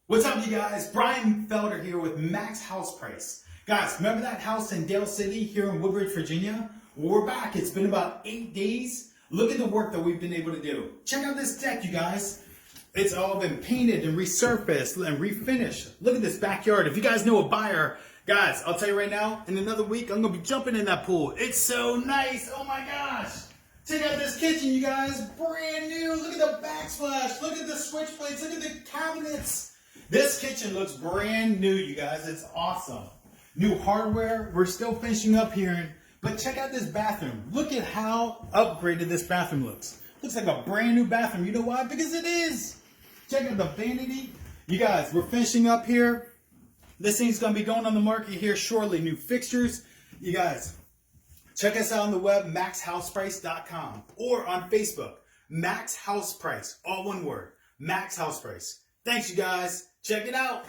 What's up, you guys? Brian Felder here with MaxHousePrice. Guys, remember that house in Dale City here in Woodbridge, Virginia? Well, we're back. It's been about 8 days. Look at the work that we've been able to do. Check out this deck, you guys. It's all been painted and resurfaced and refinished. Look at this backyard. If you guys know a buyer, guys, I'll tell you right now, in another week, I'm going to be jumping in that pool. It's so nice. Oh my gosh. Check out this kitchen, you guys. Brand new. Look at the backsplash. Look at the switch plates. Look at the cabinets. This kitchen looks brand new, you guys. It's awesome. New hardware. We're still finishing up here. But check out this bathroom. Look at how upgraded this bathroom looks. Looks like a brand new bathroom. You know why? Because it is. Check out the vanity. You guys, we're finishing up here. This thing's going to be going on the market here shortly. New fixtures. You guys, check us out on the web, MaxHousePrice.com, or on Facebook, MaxHousePrice, all one word, MaxHousePrice. Thanks, you guys. Check it out.